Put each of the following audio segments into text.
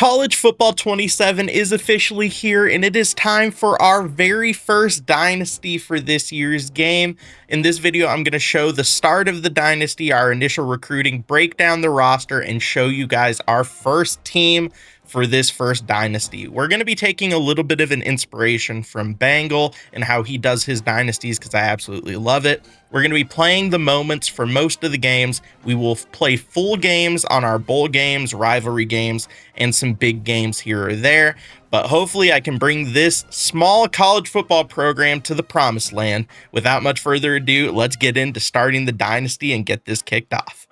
College Football 27 is officially here, and it is time for our very first Dynasty for this year's game. In this video, I'm going to show the start of the Dynasty, our initial recruiting, break down the roster, and show you guys our first team for this first Dynasty. We're going to be taking a little bit of an inspiration from Bengal and how he does his Dynasties because I absolutely love it. We're going to be playing the moments for most of the games. We will play full games on our bowl games, rivalry games, and some big games here or there. But hopefully I can bring this small college football program to the promised land. Without much further ado, let's get into starting the Dynasty and get this kicked off.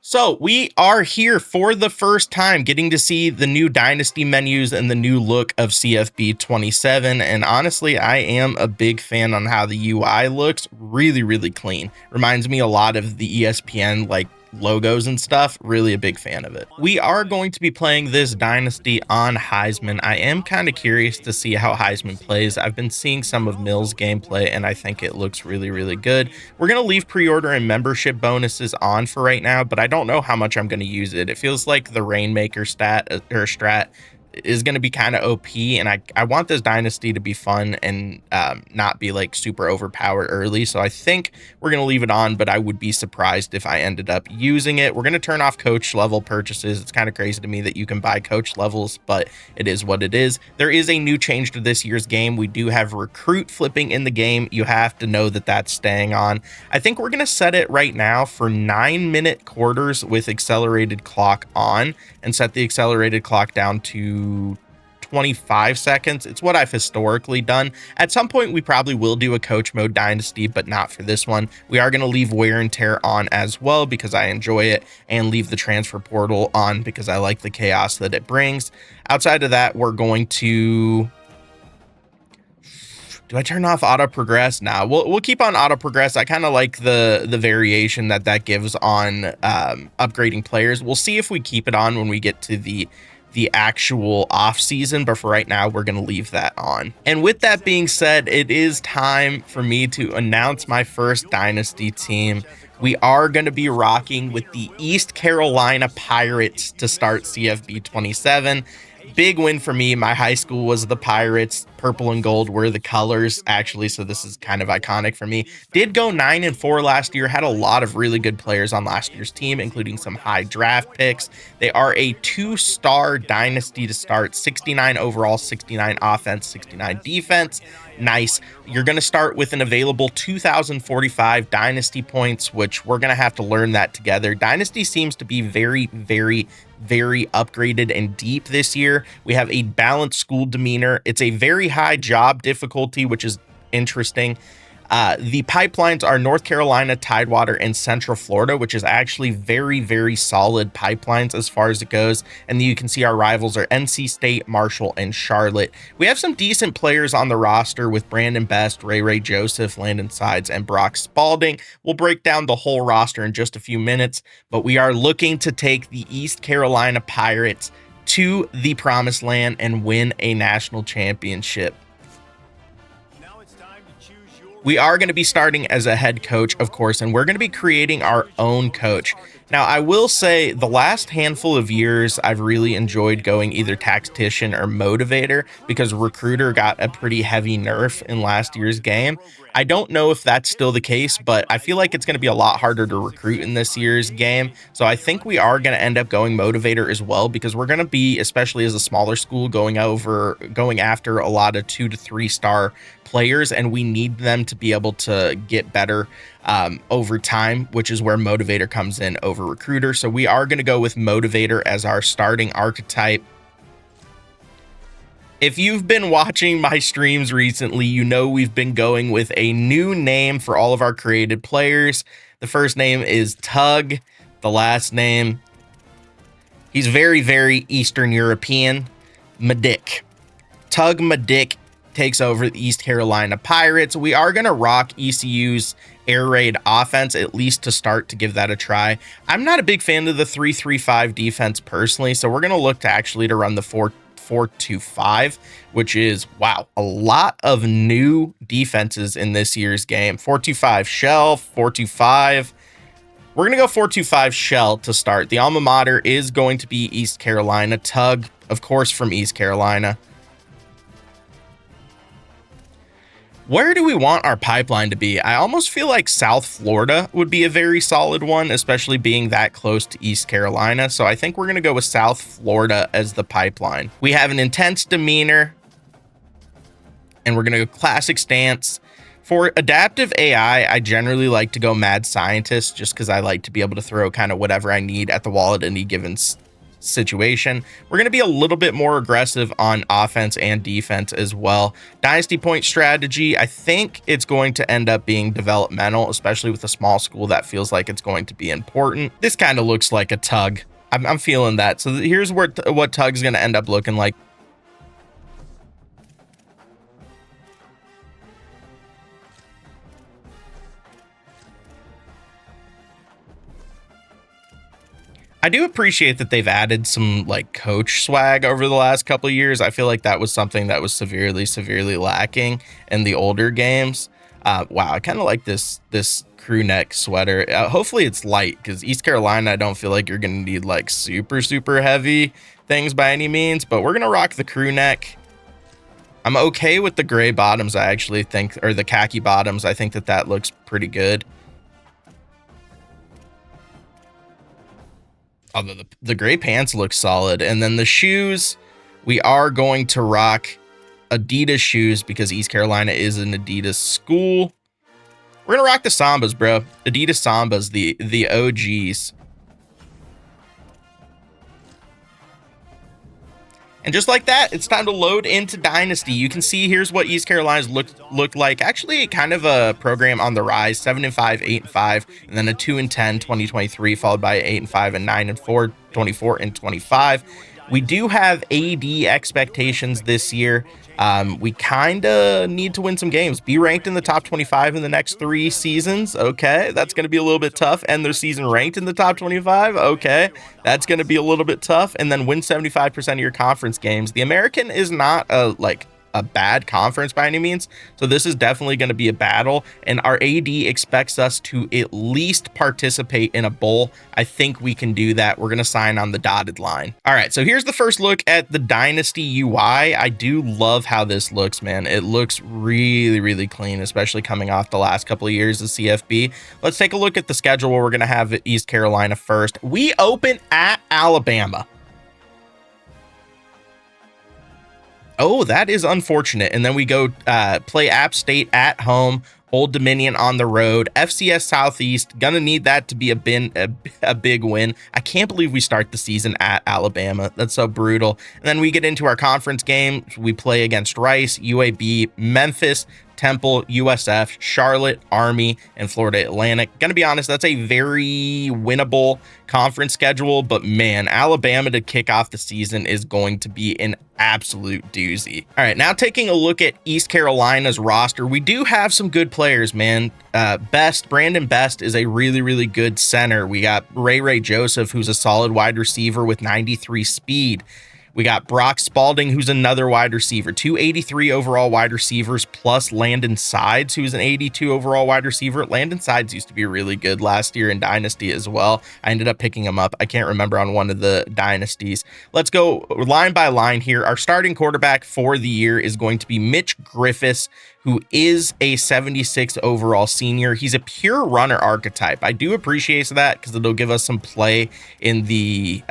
So we are here for the first time getting to see the new Dynasty menus and the new look of CFB 27. And honestly, I am a big fan on how the UI looks. Really clean. Reminds me a lot of the ESPN like logos and stuff. Really a big fan of it. We are going to be playing this Dynasty on Heisman. I am kind of curious to see how Heisman plays. I've been seeing some of Mills' gameplay and I think it looks really good. We're going to leave pre-order and membership bonuses on for right now, but I don't know how much I'm going to use it. It feels like the Rainmaker strat is going to be kind of OP, and I want this Dynasty to be fun and not be like super overpowered early, so I think we're going to leave it on, but I would be surprised if I ended up using it. We're going to turn off coach level purchases. It's kind of crazy to me that you can buy coach levels, but it is what it is. There is a new change to this year's game. We do have recruit flipping in the game. You have to know that that's staying on. I think we're going to set it right now for 9-minute quarters with accelerated clock on and set the accelerated clock down to 25 seconds. It's what I've historically done. At some point, we probably will do a coach mode Dynasty, but not for this one. We are going to leave wear and tear on as well because I enjoy it, and leave the transfer portal on because I like the chaos that it brings. Outside of that, we're going to... Do I turn off auto progress? Nah, we'll keep on auto progress. I kind of like the variation that gives on upgrading players. We'll see if we keep it on when we get to the actual off season, but for right now we're going to leave that on. And with that being said, it is time for me to announce my first Dynasty team. We are going to be rocking with the East Carolina Pirates to start CFB 27. Big win for me. My high school was the Pirates. Purple and gold were the colors, actually, so this is kind of iconic for me. Did go 9-4 last year. Had a lot of really good players on last year's team, including some high draft picks. They are a 2-star Dynasty to start. 69 overall, 69 offense, 69 defense. Nice. You're going to start with an available 2,045 Dynasty points, which we're going to have to learn that together. Dynasty seems to be very upgraded and deep this year. We have a balanced school demeanor. It's a very high job difficulty, which is interesting. The pipelines are North Carolina, Tidewater, and Central Florida, which is actually very solid pipelines as far as it goes. And you can see our rivals are NC State, Marshall, and Charlotte. We have some decent players on the roster with Brandon Best, Ray Joseph, Landon Sides, and Brock Spalding. We'll break down the whole roster in just a few minutes, but we are looking to take the East Carolina Pirates to the promised land and win a national championship. We are going to be starting as a head coach, of course, and we're going to be creating our own coach. Now, I will say the last handful of years, I've really enjoyed going either tactician or motivator because recruiter got a pretty heavy nerf in last year's game. I don't know if that's still the case, but I feel like it's going to be a lot harder to recruit in this year's game. So I think we are going to end up going motivator as well because we're going to be, especially as a smaller school, going after a lot of 2 to 3 star players, and we need them to be able to get better over time, which is where motivator comes in over recruiter. So we are going to go with motivator as our starting archetype. If you've been watching my streams recently, you know we've been going with a new name for all of our created players. The first name is Tug. The last name, he's very Eastern European, Madick. Tug Madick takes over the East Carolina Pirates. We are going to rock ECU's air raid offense, at least to start, to give that a try. I'm not a big fan of the 3-3-5 defense personally, so we're going to look to actually run the 4-2-5, which is, wow, a lot of new defenses in this year's game. 4-2-5 shell, 4-2-5. We're going to go 4-2-5 shell to start. The alma mater is going to be East Carolina. Tug, of course, from East Carolina. Where do we want our pipeline to be? I almost feel like South Florida would be a very solid one, especially being that close to East Carolina. So I think we're going to go with South Florida as the pipeline. We have an intense demeanor, and we're going to go classic stance. For adaptive AI, I generally like to go mad scientist just because I like to be able to throw kind of whatever I need at the wall at any given situation. We're going to be a little bit more aggressive on offense and defense as well. Dynasty point strategy, I think it's going to end up being developmental, especially with a small school. That feels like it's going to be important. This kind of looks like a Tug. I'm feeling that. So here's what Tug's going to end up looking like. I do appreciate that they've added some like coach swag over the last couple of years. I feel like that was something that was severely lacking in the older games. Wow, I kind of like this crew neck sweater. Hopefully it's light, because East Carolina, I don't feel like you're going to need like super heavy things by any means, but we're going to rock the crew neck. I'm okay with the gray bottoms, I actually think, or the khaki bottoms. I think that looks pretty good. Although the gray pants look solid. And then the shoes, we are going to rock Adidas shoes because East Carolina is an Adidas school. We're going to rock the Sambas, bro. Adidas Sambas, the OGs. And just like that, it's time to load into Dynasty. You can see here's what East Carolina's looked like. Actually, kind of a program on the rise: 7-5, 8-5, and then a 2-10 2023, followed by 8-5 and 9-4, 24 and 25. We do have AD expectations this year. We kind of need to win some games, be ranked in the top 25 in the next 3 seasons. Okay, that's going to be a little bit tough. End their season ranked in the top 25. Okay, that's going to be a little bit tough. And then win 75% of your conference games. The American is not a bad conference by any means, so this is definitely going to be a battle, and our AD expects us to at least participate in a bowl. I think we can do that. We're going to sign on the dotted line. All right, so here's the first look at the Dynasty UI. I do love how this looks, man. It looks really clean, especially coming off the last couple of years of CFB. Let's take a look at the schedule where we're going to have East Carolina first. We open at Alabama. Oh, that is unfortunate. And then we go play App State at home, Old Dominion on the road, FCS Southeast. Gonna need that to be a big win. I can't believe we start the season at Alabama. That's so brutal. And then we get into our conference games. We play against Rice, UAB, Memphis, Temple, USF, Charlotte, Army, and Florida Atlantic. Gonna be honest, that's a very winnable conference schedule, but man, Alabama to kick off the season is going to be an absolute doozy. All right, now taking a look at East Carolina's roster, we do have some good players, man. Brandon Best is a really good center. We got Ray Joseph, who's a solid wide receiver with 93 speed. We got Brock Spalding, who's another wide receiver, 283 overall wide receivers, plus Landon Sides, who's an 82 overall wide receiver. Landon Sides used to be really good last year in Dynasty as well. I ended up picking him up. I can't remember on one of the Dynasties. Let's go line by line here. Our starting quarterback for the year is going to be Mitch Griffiths, who is a 76 overall senior. He's a pure runner archetype. I do appreciate that because it'll give us some play in the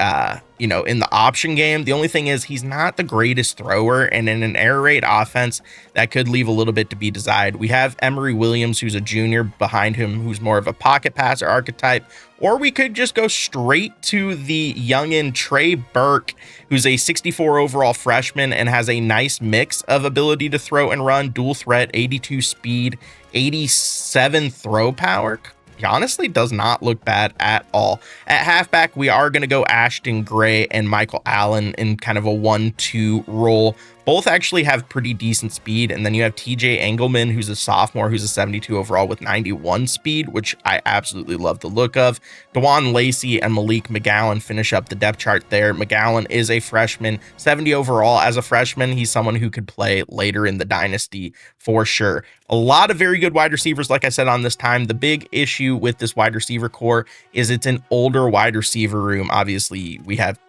in the option game. The only thing is he's not the greatest thrower, and in an air raid offense, that could leave a little bit to be desired. We have Emory Williams, who's a junior behind him, who's more of a pocket passer archetype, or we could just go straight to the youngin' Trey Burke, who's a 64 overall freshman and has a nice mix of ability to throw and run, dual threat, 82 speed, 87 throw power. He honestly does not look bad at all. At halfback, we are going to go Ashton Gray and Michael Allen in kind of a 1-2 role. Both actually have pretty decent speed. And then you have TJ Engelman, who's a sophomore, who's a 72 overall with 91 speed, which I absolutely love the look of. Dewan Lacey and Malik McGowan finish up the depth chart there. McGowan is a freshman, 70 overall as a freshman. He's someone who could play later in the dynasty for sure. A lot of very good wide receivers, like I said, on this time. The big issue with this wide receiver core is it's an older wide receiver room. Obviously, we have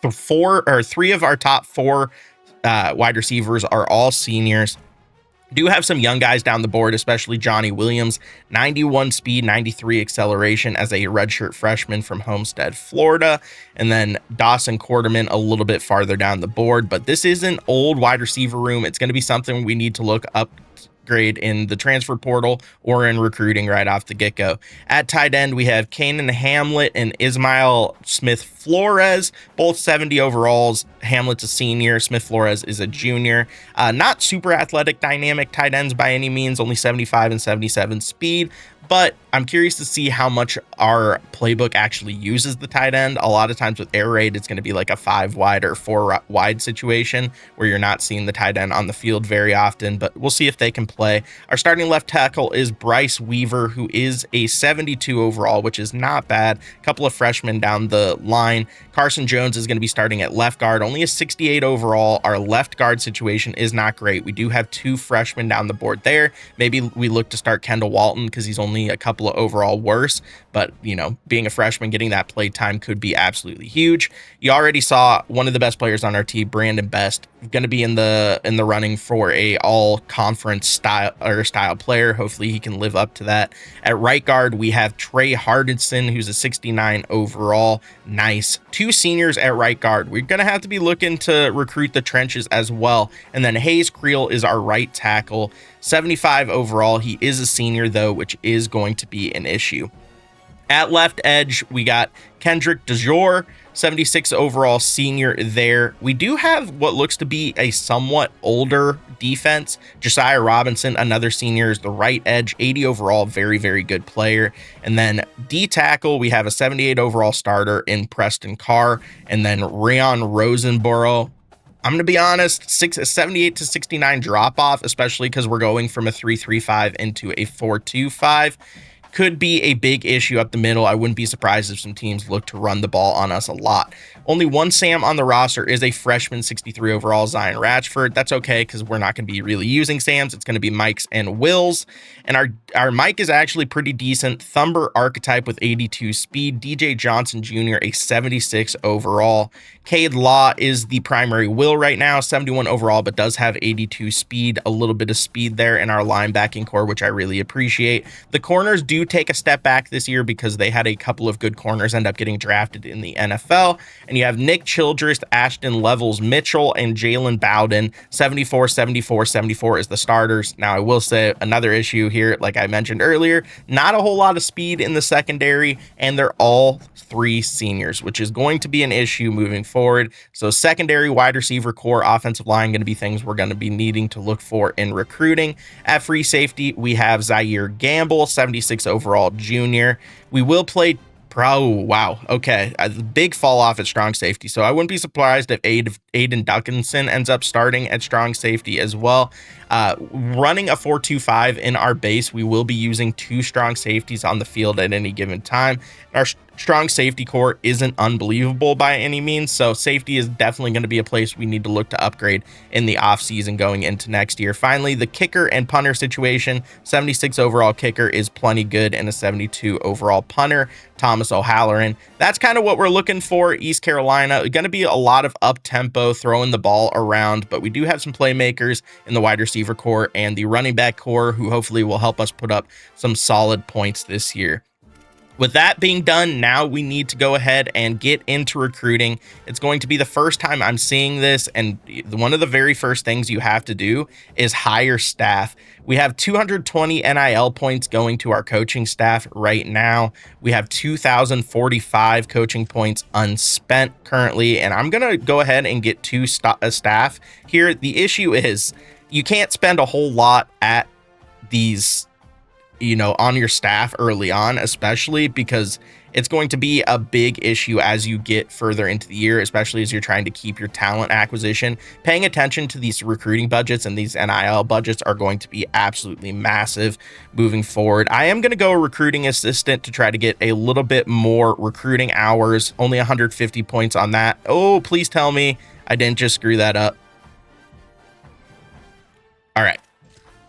three of our top four wide receivers are all seniors. Do have some young guys down the board, especially Johnny Williams, 91 speed, 93 acceleration as a redshirt freshman from Homestead, Florida. And then Dawson Quarterman a little bit farther down the board. But this is an old wide receiver room. It's going to be something we need to look upgrade in the transfer portal or in recruiting right off the get-go. At tight end, we have Kanan Hamlet and Ismail Smith Flores, both 70 overalls. Hamlet's a senior, Smith Flores is a junior. Not super athletic, dynamic tight ends by any means, only 75 and 77 speed. But I'm curious to see how much our playbook actually uses the tight end. A lot of times with air raid, it's going to be like a 5 wide or 4 wide situation where you're not seeing the tight end on the field very often, but we'll see if they can play. Our starting left tackle is Bryce Weaver, who is a 72 overall, which is not bad. A couple of freshmen down the line. Carson Jones is going to be starting at left guard, only a 68 overall. Our left guard situation is not great. We do have 2 freshmen down the board there. Maybe we look to start Kendall Walton because he's only a couple of overall worse, but being a freshman, getting that play time could be absolutely huge. You already saw one of the best players on our team, Brandon Best, going to be in the running for a all conference style player. Hopefully he can live up to that. At right guard, we have Trey Hardison, who's a 69 overall. Nice. 2 seniors at right guard. We're going to have to be looking to recruit the trenches as well. And then Hayes Creel is our right tackle, 75 overall. He is a senior though, which is going to be an issue. At left edge, we got Kendrick DeJour, 76 overall senior there. We do have what looks to be a somewhat older defense. Josiah Robinson, another senior, is the right edge, 80 overall, very, very good player. And then D tackle, we have a 78 overall starter in Preston Carr, and then Rayon Rosenborough. I'm going to be honest, 78 to 69 drop off, especially because we're going from a 3-3-5 into a 4-2-5. Could be a big issue up the middle. I wouldn't be surprised if some teams look to run the ball on us a lot. Only one Sam on the roster is a freshman, 63 overall, Zion Ratchford. That's okay because we're not going to be really using Sams. It's going to be Mikes and Wills. And our Mike is actually pretty decent. Thumber archetype with 82 speed. DJ Johnson Jr., a 76 overall. Cade Law is the primary Will right now, 71 overall, but does have 82 speed, a little bit of speed there in our linebacking core, which I really appreciate. The corners do take a step back this year because they had a couple of good corners end up getting drafted in the NFL. And you have Nick Childress, Ashton Levels Mitchell, and Jalen Bowden, 74, 74, 74 is the starters. Now, I will say another issue here, like I mentioned earlier, not a whole lot of speed in the secondary, and they're all 3 seniors, which is going to be an issue moving forward. So secondary, wide receiver core, offensive line, going to be things we're going to be needing to look for in recruiting. At free safety, we have Zaire Gamble, 76 overall junior. We will play wow. Okay. Big fall off at strong safety. So I wouldn't be surprised if Aiden Duncanson ends up starting at strong safety as well. Running a 4-2-5 in our base, we will be using 2 strong safeties on the field at any given time. Our strong safety core isn't unbelievable by any means, so safety is definitely going to be a place we need to look to upgrade in the offseason going into next year. Finally, the kicker and punter situation, 76 overall kicker is plenty good, and a 72 overall punter, Thomas O'Halloran. That's kind of what we're looking for. East Carolina, going to be a lot of up-tempo, throwing the ball around, but we do have some playmakers in the wide receiver core and the running back core who hopefully will help us put up some solid points this year. With that being done, now we need to go ahead and get into recruiting. It's going to be the first time I'm seeing this, and one of the very first things you have to do is hire staff. We have 220 NIL points going to our coaching staff right now. We have 2,045 coaching points unspent currently, and I'm going to go ahead and get 2 staff here. The issue is you can't spend a whole lot at these on your staff early on, especially because it's going to be a big issue as you get further into the year, especially as you're trying to keep your talent acquisition. Paying attention to these recruiting budgets and these NIL budgets are going to be absolutely massive moving forward. I am going to go recruiting assistant to try to get a little bit more recruiting hours, only 150 points on that. Oh, please tell me I didn't just screw that up. All right.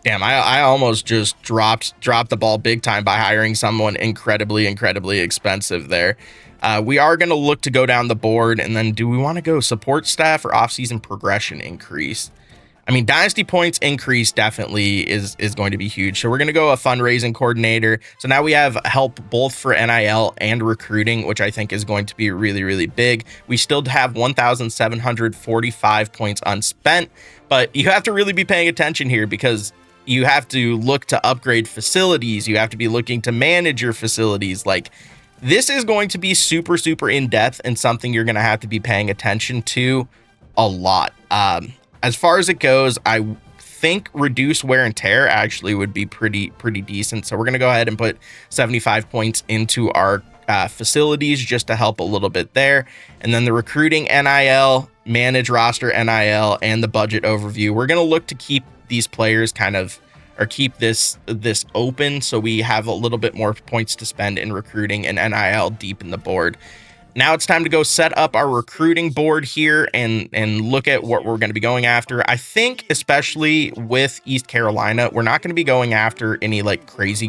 Damn, I almost just dropped the ball big time by hiring someone incredibly expensive there. We are going to look to go down the board, and then do we want to go support staff or offseason progression increase? I mean, dynasty points increase definitely is going to be huge. So we're going to go a fundraising coordinator. So now we have help both for NIL and recruiting, which I think is going to be really big. We still have 1,745 points unspent, but you have to really be paying attention here because you have to look to upgrade facilities. You have to be looking to manage your facilities. Like, this is going to be super in depth and something you're going to have to be paying attention to a lot. As far as it goes, I think reduce wear and tear actually would be pretty decent. So we're going to go ahead and put 75 points into our facilities just to help a little bit there. And then the recruiting NIL, manage roster NIL, and the budget overview. We're going to look to keep these players or keep this open so we have a little bit more points to spend in recruiting and NIL deep in the board. Now it's time to go set up our recruiting board here and look at what we're going to be going after. I think especially with East Carolina, we're not going to be going after any like crazy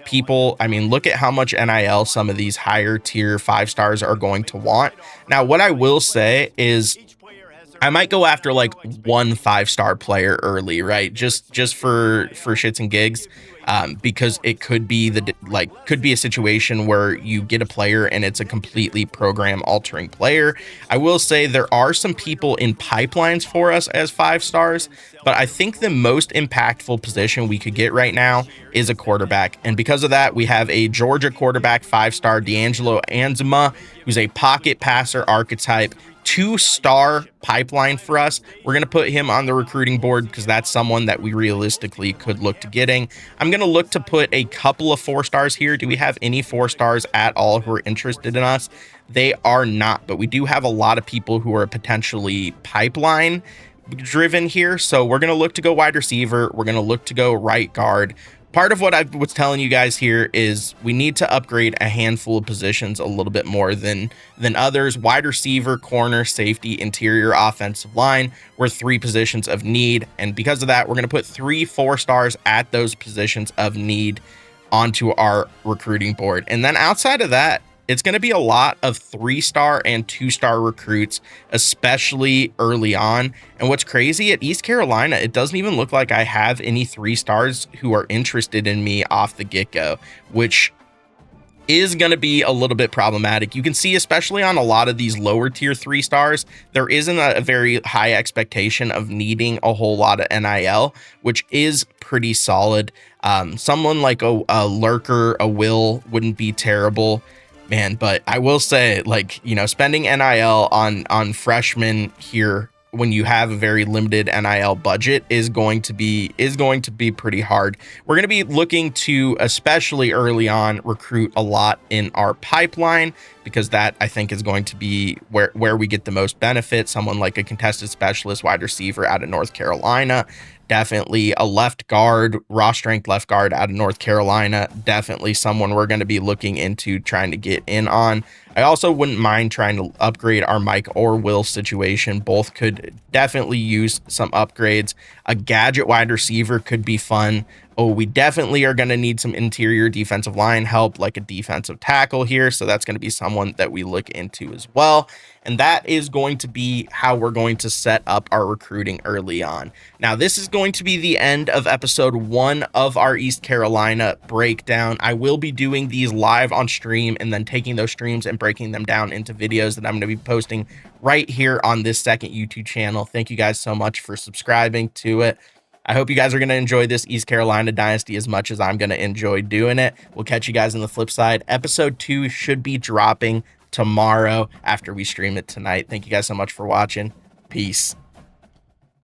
people. I mean, look at how much NIL some of these higher tier 5 stars are going to want. Now, what I will say is I might go after like 1 5-star player early, right? Just for shits and gigs, because it could be a situation where you get a player and it's a completely program altering player. I will say there are some people in pipelines for us as 5 stars, but I think the most impactful position we could get right now is a quarterback. And because of that, we have a Georgia quarterback 5-star, D'Angelo Anzema, who's a pocket passer archetype, 2-star pipeline for us. We're going to put him on the recruiting board because that's someone that we realistically could look to getting. I'm going to look to put a couple of 4 stars here. Do we have any 4 stars at all who are interested in us? They are not, but we do have a lot of people who are potentially pipeline driven here. So we're going to look to go wide receiver. We're going to look to go right guard. Part of what I was telling you guys here is we need to upgrade a handful of positions a little bit more than others. Wide receiver, corner, safety, interior, offensive line were 3 positions of need. And because of that, we're going to put 3 4 stars at those positions of need onto our recruiting board. And then outside of that, it's going to be a lot of 3-star and 2-star recruits, especially early on. And what's crazy at East Carolina, it doesn't even look like I have any 3 stars who are interested in me off the get-go, which is going to be a little bit problematic. You can see, especially on a lot of these lower tier 3 stars, there isn't a very high expectation of needing a whole lot of NIL, which is pretty solid. Someone like a Lurker, a Will wouldn't be terrible. Man, but I will say, like, you know, spending NIL on freshmen here when you have a very limited NIL budget is going to be pretty hard. We're going to be looking to, especially early on, recruit a lot in our pipeline, because that I think is going to be where we get the most benefit. Someone like a contested specialist wide receiver out of North Carolina. Definitely a left guard, raw strength left guard out of North Carolina. Definitely someone we're going to be looking into trying to get in on. I also wouldn't mind trying to upgrade our Mike or Will situation. Both could definitely use some upgrades. A gadget wide receiver could be fun. Oh, we definitely are going to need some interior defensive line help, like a defensive tackle here. So that's going to be someone that we look into as well. And that is going to be how we're going to set up our recruiting early on. Now, this is going to be the end of episode 1 of our East Carolina breakdown. I will be doing these live on stream and then taking those streams and breaking them down into videos that I'm going to be posting right here on this second YouTube channel. Thank you guys so much for subscribing to it. I hope you guys are going to enjoy this East Carolina Dynasty as much as I'm going to enjoy doing it. We'll catch you guys on the flip side. Episode 2 should be dropping tomorrow after we stream it tonight. Thank you guys so much for watching. Peace.